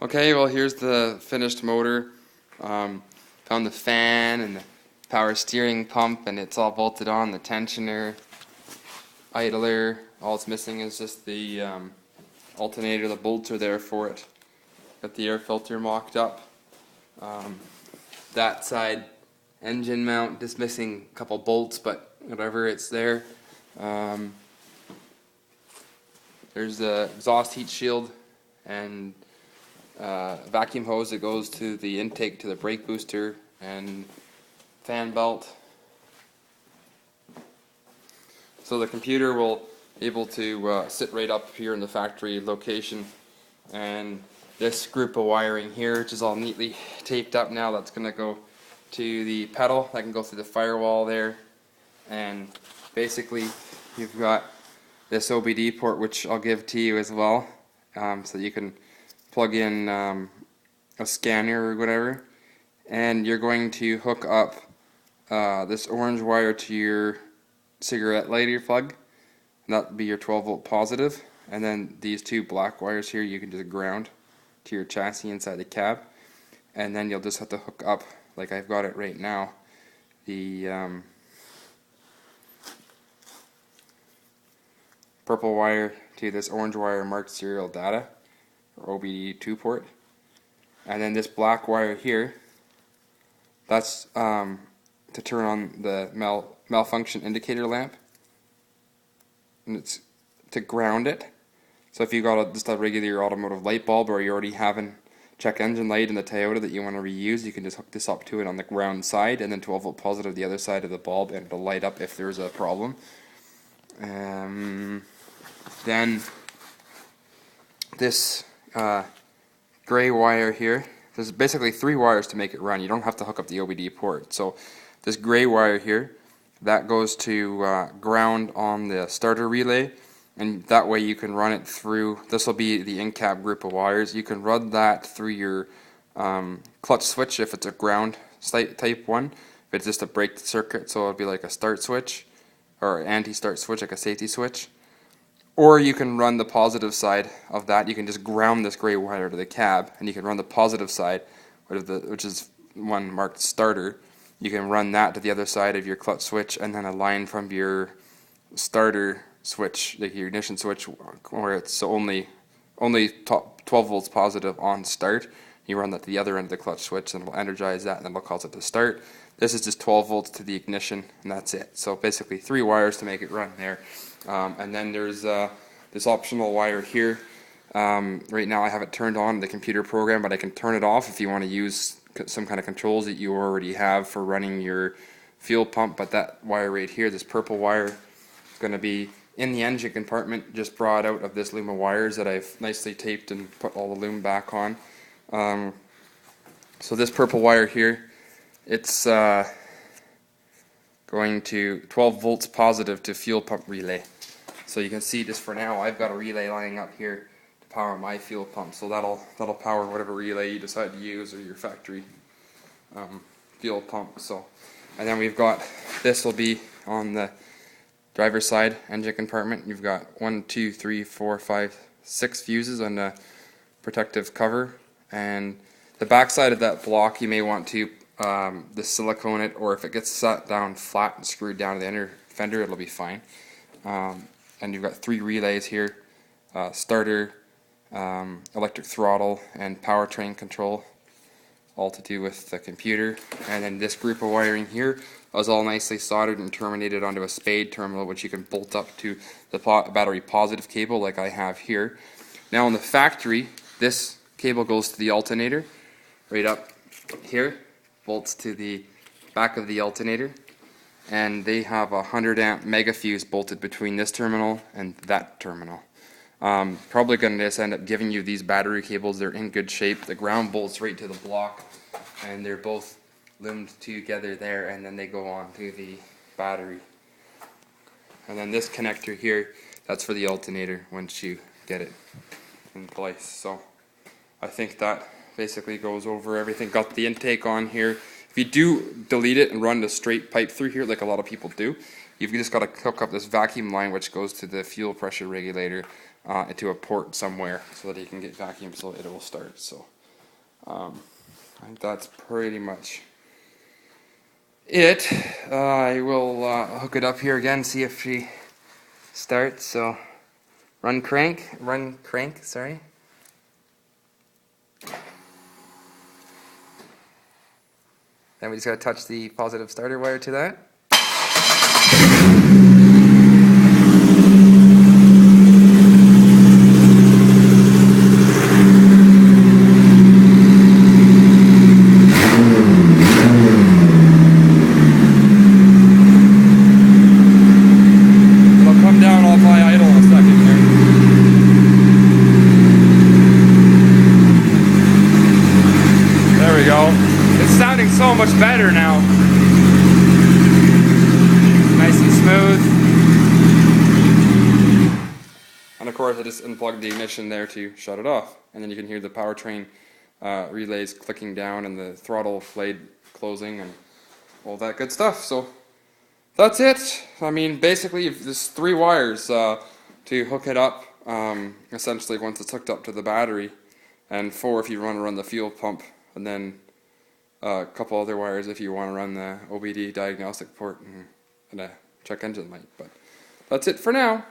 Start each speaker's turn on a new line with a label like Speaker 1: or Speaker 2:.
Speaker 1: Okay, well here's the finished motor. Found the fan and the power steering pump, and it's all bolted on, the tensioner, idler. All it's missing is just the alternator. The bolts are there for it. Got the air filter mocked up. That side engine mount, just missing a couple bolts, but whatever, it's there. There's the exhaust heat shield and vacuum hose that goes to the intake to the brake booster and fan belt. So the computer will be able to sit right up here in the factory location, and this group of wiring here, which is all neatly taped up now, that's going to go to the pedal that can go through the firewall there. And basically you've got this OBD port, which I'll give to you as well, so you can plug in a scanner or whatever, and you're going to hook up this orange wire to your cigarette lighter plug, and that'll be your 12 volt positive, and then these two black wires here you can just ground to your chassis inside the cab, and then you'll just have to hook up, like I've got it right now, the purple wire to this orange wire marked serial data, or OBD II port, and then this black wire here, that's to turn on the malfunction indicator lamp, and it's to ground it. So if you got just a regular automotive light bulb, or you already have a check engine light in the Toyota that you want to reuse, you can just hook this up to it on the ground side, and then 12 volt positive the other side of the bulb, and it'll light up if there's a problem. Then this gray wire here, there's basically 3 wires to make it run. You don't have to hook up the OBD port. So this gray wire here, that goes to ground on the starter relay, and that way you can run it through, this will be the in-cab group of wires, you can run that through your clutch switch if it's a ground type one. If it's just a brake circuit, so it'll be like a start switch or anti-start switch, like a safety switch. Or you can run the positive side of that. You can just ground this gray wire to the cab, and you can run the positive side, which is one marked starter. You can run that to the other side of your clutch switch, and then a line from your starter switch, like your ignition switch, where it's only 12 volts positive on start. You run that to the other end of the clutch switch, and it'll energize that, and then it'll cause it to start. This is just 12 volts to the ignition, and that's it. So basically 3 wires to make it run there. And then there's this optional wire here. Right now I have it turned on in the computer program, but I can turn it off if you want to use some kind of controls that you already have for running your fuel pump. But that wire right here, this purple wire, is going to be in the engine compartment, just brought out of this loom of wires that I've nicely taped and put all the loom back on. So this purple wire here, it's going to 12 volts positive to fuel pump relay. So you can see, just for now, I've got a relay lining up here to power my fuel pump. So that'll power whatever relay you decide to use, or your factory fuel pump. So, and then we've got, this will be on the driver's side engine compartment. You've got 1, 2, 3, 4, 5, 6 fuses on the protective cover, and the back side of that block you may want to the silicone it, or if it gets set down flat and screwed down to the inner fender, it'll be fine. And you've got 3 relays here, starter, electric throttle, and powertrain control, all to do with the computer. And then this group of wiring here was all nicely soldered and terminated onto a spade terminal, which you can bolt up to the battery positive cable like I have here. Now in the factory, this cable goes to the alternator right up here, bolts to the back of the alternator, and they have a 100 amp mega fuse bolted between this terminal and that terminal. Probably going to just end up giving you these battery cables. They're in good shape. The ground bolts right to the block, and they're both loomed together there, and then they go on to the battery. And then this connector here, that's for the alternator once you get it in place. So I think that basically goes over everything. Got the intake on here. If you do delete it and run the straight pipe through here, like a lot of people do, you've just got to hook up this vacuum line which goes to the fuel pressure regulator into a port somewhere so that you can get vacuum so it will start. So I think that's pretty much it. I will hook it up here again, see if she starts. So run crank, sorry. Then we just gotta touch the positive starter wire to that. It'll come down off high idle in a second here. There we go. It's sounding so much better now. Nice and smooth. And of course I just unplugged the ignition there to shut it off. And then you can hear the powertrain relays clicking down and the throttle blade closing and all that good stuff. So that's it. I mean, basically there's 3 wires to hook it up, essentially once it's hooked up to the battery, and 4 if you want to run the fuel pump, and then a couple other wires if you want to run the OBD diagnostic port and a check engine light. But that's it for now.